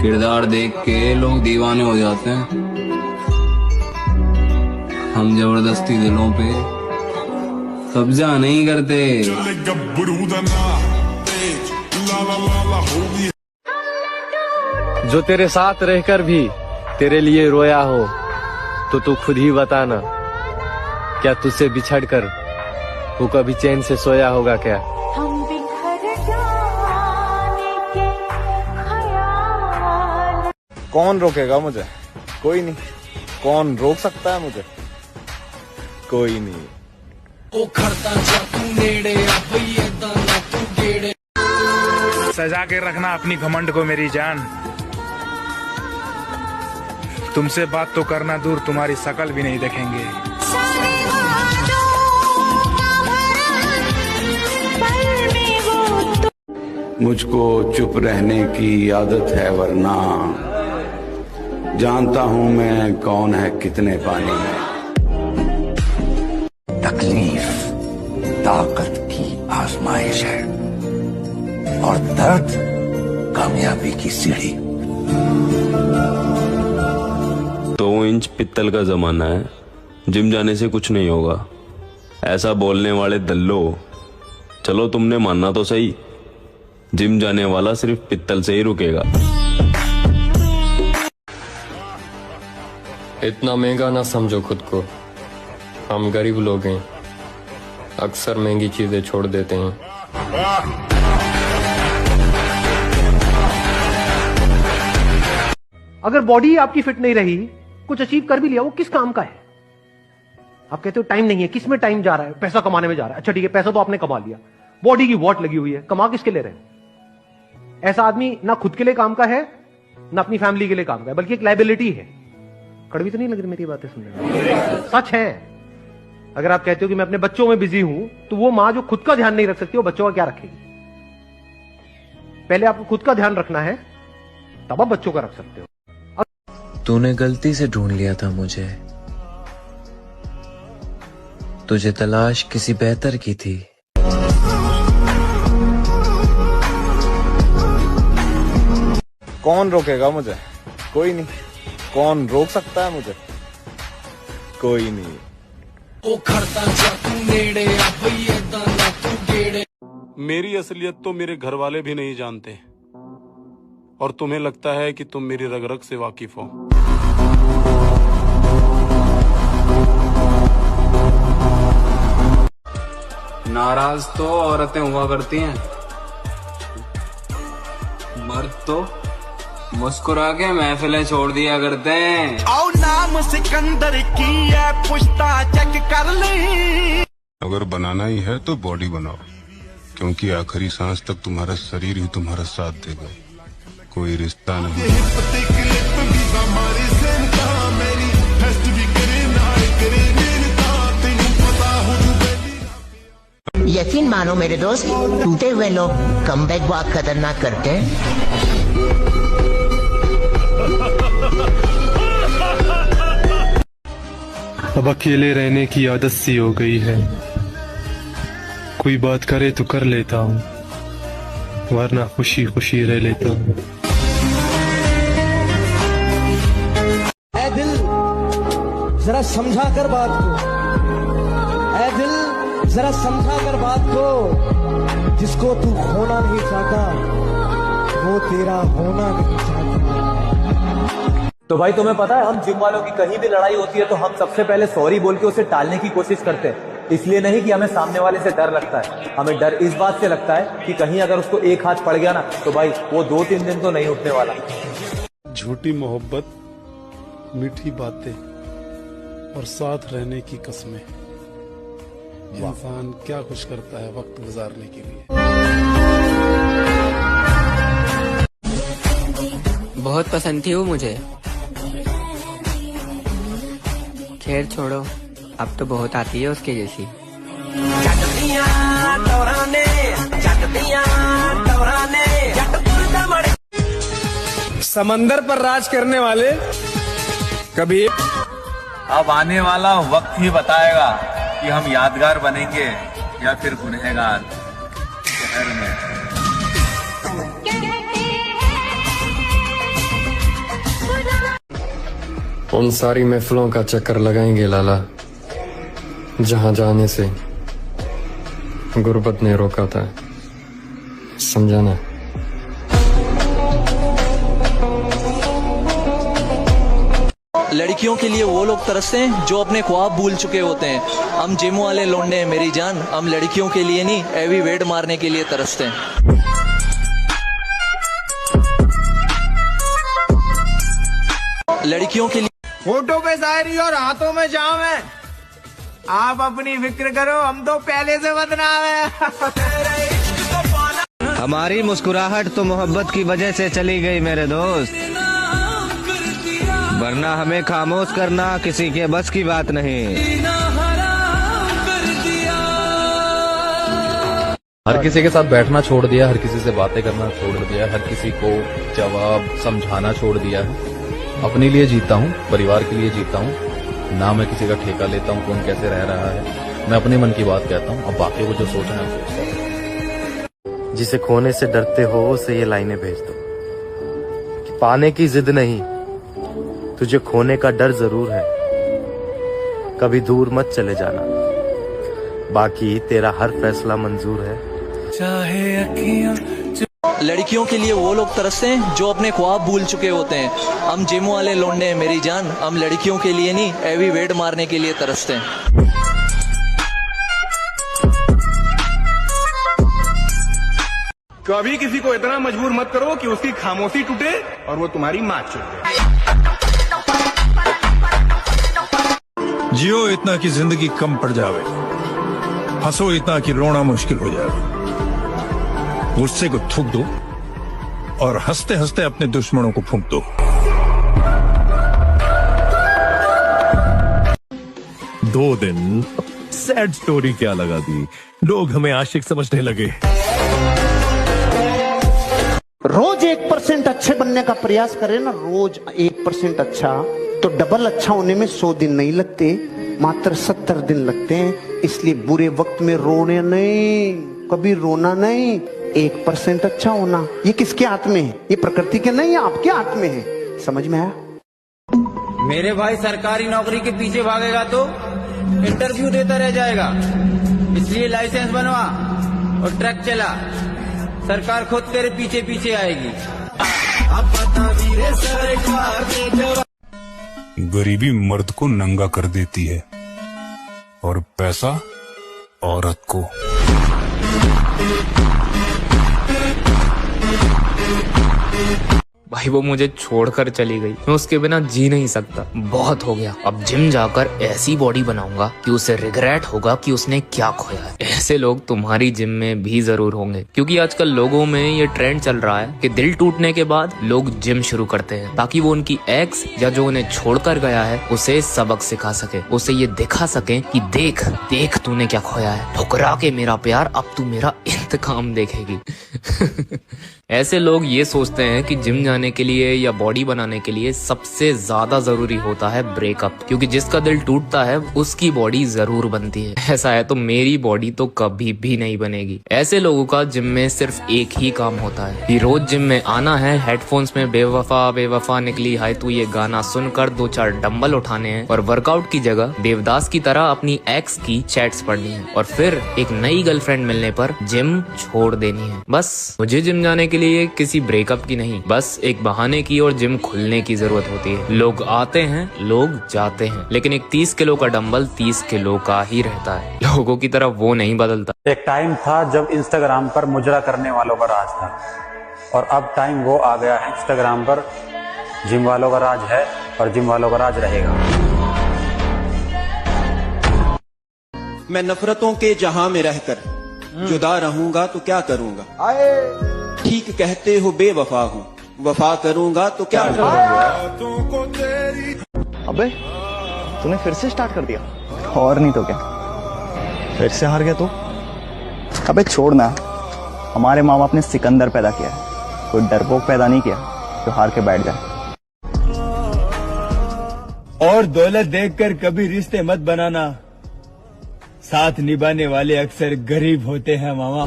किरदार देख के लोग दीवाने हो जाते हैं, हम जबरदस्ती दिलों पे कब्जा नहीं करते। जो तेरे साथ रहकर भी तेरे लिए रोया हो तो तू खुद ही बताना, क्या तुझसे बिछड़कर वो कभी चैन से सोया होगा क्या? हम बिखर जाने के ख्याल। कौन रोकेगा मुझे? कोई नहीं। कौन रोक सकता है मुझे? कोई नहीं। सजा के रखना अपनी घमंड को मेरी जान, तुमसे बात तो करना दूर, तुम्हारी शकल भी नहीं देखेंगे। मुझको चुप रहने की आदत है, वरना जानता हूं मैं कौन है कितने पानी में। तकलीफ ताकत की आजमाइश है और दर्द कामयाबी की सीढ़ी। 2 इंच पित्तल का जमाना है, जिम जाने से कुछ नहीं होगा, ऐसा बोलने वाले दल्लो। चलो तुमने मानना तो सही, जिम जाने वाला सिर्फ पित्तल से ही रुकेगा। इतना महंगा ना समझो खुद को, हम गरीब लोग हैं, अक्सर महंगी चीजें छोड़ देते हैं। अगर बॉडी आपकी फिट नहीं रही, कुछ अचीव कर भी लिया, वो किस काम का है? आप कहते हो टाइम नहीं है, किस में टाइम जा रहा है? पैसा कमाने में जा रहा है। अच्छा ठीक है, पैसा तो आपने कमा लिया, बॉडी की वॉट लगी हुई है, कमा किसके ले रहे हैं? ऐसा आदमी ना खुद के लिए काम का है, ना अपनी फैमिली के लिए काम का है, बल्कि एक लायबिलिटी है। कड़वी तो नहीं लग रही मेरी बातें सुनने में? सच है। अगर आप कहते हो कि मैं अपने बच्चों में बिजी हूं, तो वो मां जो खुद का ध्यान नहीं रख सकती, वो बच्चों का क्या रखेगी? पहले आपको खुद का ध्यान रखना है, तब आप बच्चों का रख सकते हो। तूने गलती से ढूंढ लिया था मुझे, तुझे तलाश किसी बेहतर की थी। कौन रोकेगा मुझे? कोई नहीं। कौन रोक सकता है मुझे? कोई नहीं। मेरी असलियत तो मेरे घर वाले भी नहीं जानते, और तुम्हें लगता है कि तुम मेरी रग रग से वाकिफ हो। नाराज तो औरतें हुआ करती हैं, मर्द तो मुस्कुरा के महफिलें छोड़ दिया करते हैं। आओ नाम सिकंदर की है, पुश्ता चेक कर ले। अगर बनाना ही है तो बॉडी बनाओ, क्योंकि आखिरी सांस तक तुम्हारा शरीर ही तुम्हारा साथ देगा, कोई रिश्ता नहीं। यकीन मानो मेरे दोस्त, टूटे हुए लोग कमबैक बहुत खतरनाक करते हैं। अब अकेले रहने की आदत सी हो गई है, कोई बात करे तो कर लेता हूँ, वरना खुशी खुशी रह लेता हूँ। ऐ दिल जरा समझा कर बात को, ऐ दिल जरा समझा कर बात को, जिसको तू खोना नहीं चाहता वो तेरा होना नहीं चाहता। तो भाई तुम्हें पता है, हम जिम वालों की कहीं भी लड़ाई होती है तो हम सबसे पहले सॉरी बोल के उसे टालने की कोशिश करते हैं। इसलिए नहीं कि हमें सामने वाले से डर लगता है, हमें डर इस बात से लगता है कि कहीं अगर उसको एक हाथ पड़ गया ना, तो भाई वो 2-3 दिन तो नहीं उठने वाला। झूठी मोहब्बत, मीठी बातें और साथ रहने की कसमें, इंसान क्या कुछ करता है वक्त गुजारने के लिए। बहुत पसंद थी वो मुझे, खैर छोड़ो, अब तो बहुत आती है उसके जैसी। समंदर पर राज करने वाले कभी। अब आने वाला वक्त ही बताएगा कि हम यादगार बनेंगे या फिर गुनहगार। शहर में उन सारी महफिलों का चक्कर लगाएंगे लाला, जहां जाने से गुर्बत ने रोका था, समझाना। लड़कियों के लिए वो लोग तरसते हैं जो अपने ख्वाब भूल चुके होते हैं। हम जिम वाले लौंडे हैं मेरी जान, हम लड़कियों के लिए नहीं हैवी वेट मारने के लिए तरसते हैं। लड़कियों के लिए फोटो पे शायरी और हाथों में जाम है। आप अपनी फिक्र करो, हम तो पहले से बदनाम है। हमारी मुस्कुराहट तो मोहब्बत की वजह से चली गई मेरे दोस्त, वरना हमें खामोश करना किसी के बस की बात नहीं। हर किसी के साथ बैठना छोड़ दिया, हर किसी से बातें करना छोड़ दिया, हर किसी को जवाब समझाना छोड़ दिया है। अपने लिए जीता हूँ, परिवार के लिए जीता हूँ, ना मैं किसी का ठेका लेता हूँ कौन कैसे रह रहा है। मैं अपने मन की बात कहता हूँ, अब बाकी को जो सोचना है सोचता हूँ। जिसे खोने से डरते हो उसे ये लाइनें भेज दो कि पाने की जिद नहीं, तुझे खोने का डर जरूर है। कभी दूर मत चले जाना, बाकी तेरा हर फैसला मंजूर है। चाहे अखियां। लड़कियों के लिए वो लोग तरसते हैं जो अपने ख्वाब भूल चुके होते हैं। हम जिम वाले लौंडे हैं मेरी जान, हम लड़कियों के लिए नहीं हैवी वेट मारने के लिए तरसते हैं। कभी किसी को इतना मजबूर मत करो कि उसकी खामोशी टूटे और वो तुम्हारी माँ चुटे। जियो इतना कि जिंदगी कम पड़ जावे, हंसो इतना कि रोना मुश्किल हो जाए। गुस्से को थूक दो और हंसते हंसते अपने दुश्मनों को फूंक दो। 2 दिन सैड स्टोरी क्या लगा दी, लोग हमें आशिक समझने लगे। रोज 1% अच्छे बनने का प्रयास करें ना, रोज 1% अच्छा, तो डबल अच्छा होने में 100 दिन नहीं लगते, मात्र 70 दिन लगते हैं। इसलिए बुरे वक्त में रोने नहीं, कभी रोना नहीं, 1% अच्छा होना। ये किसके हाथ में है? ये प्रकृति के नहीं, आपके हाथ में है। समझ में आया? मेरे भाई सरकारी नौकरी के पीछे भागेगा तो इंटरव्यू देता रह जाएगा। इसलिए लाइसेंस बनवा और ट्रक चला, सरकार खुद तेरे पीछे पीछे आएगी। गरीबी मर्द को नंगा कर देती है और पैसा औरत को। भाई वो मुझे छोड़कर चली गई, मैं उसके बिना जी नहीं सकता, बहुत हो गया। अब जिम जाकर ऐसी बॉडी बनाऊंगा कि उसे रिग्रेट होगा कि उसने क्या खोया है। ऐसे लोग तुम्हारी जिम में भी जरूर होंगे, क्योंकि आजकल लोगों में ये ट्रेंड चल रहा है कि दिल टूटने के बाद लोग जिम शुरू करते हैं, ताकि वो उनकी एक्स या जो उन्हें छोड़कर गया है उसे सबक सिखा सके, उसे ये दिखा सके कि देख देख तूने क्या खोया है, ठुकरा के मेरा प्यार, अब तू मेरा इंतकाम देखेगी। ऐसे लोग ये सोचते हैं कि जिम जाने के लिए या बॉडी बनाने के लिए सबसे ज्यादा जरूरी होता है ब्रेकअप, क्योंकि जिसका दिल टूटता है उसकी बॉडी जरूर बनती है। ऐसा है तो मेरी बॉडी तो कभी भी नहीं बनेगी। ऐसे लोगों का जिम में सिर्फ एक ही काम होता है कि रोज जिम में आना है, हेडफोन्स में बेवफा बेवफा निकली हाय तू ये गाना सुनकर 2-4 डंबल उठाने हैं और वर्कआउट की जगह देवदास की तरह अपनी एक्स की चैट्स पढ़नी है और फिर एक नई गर्लफ्रेंड मिलने पर जिम छोड़ देनी है। बस मुझे जिम जाने के लिए किसी ब्रेकअप की नहीं, बस एक बहाने की और जिम खुलने की जरूरत होती है। लोग आते हैं, लोग जाते हैं, लेकिन एक 30 किलो का डंबल 30 किलो का ही रहता है, लोगों की तरह वो नहीं बदलता। एक टाइम था जब इंस्टाग्राम पर मुजरा करने वालों का राज था, और अब टाइम वो आ गया है इंस्टाग्राम पर जिम वालों का राज है और जिम वालों का राज रहेगा। मैं नफरतों के जहां में रहकर जुदा रहूंगा तो क्या करूंगा, ठीक कहते हो बेवफा हूँ, वफा करूंगा तो क्या करूंगा। अबे तूने फिर से स्टार्ट कर दिया, और नहीं तो क्या, फिर से हार गया तू। अबे छोड़ ना, हमारे माँ बाप ने सिकंदर पैदा किया है, कोई डरपोक पैदा नहीं किया जो हार के बैठ जाए। और दौलत देखकर कभी रिश्ते मत बनाना, साथ निभाने वाले अक्सर गरीब होते हैं मामा।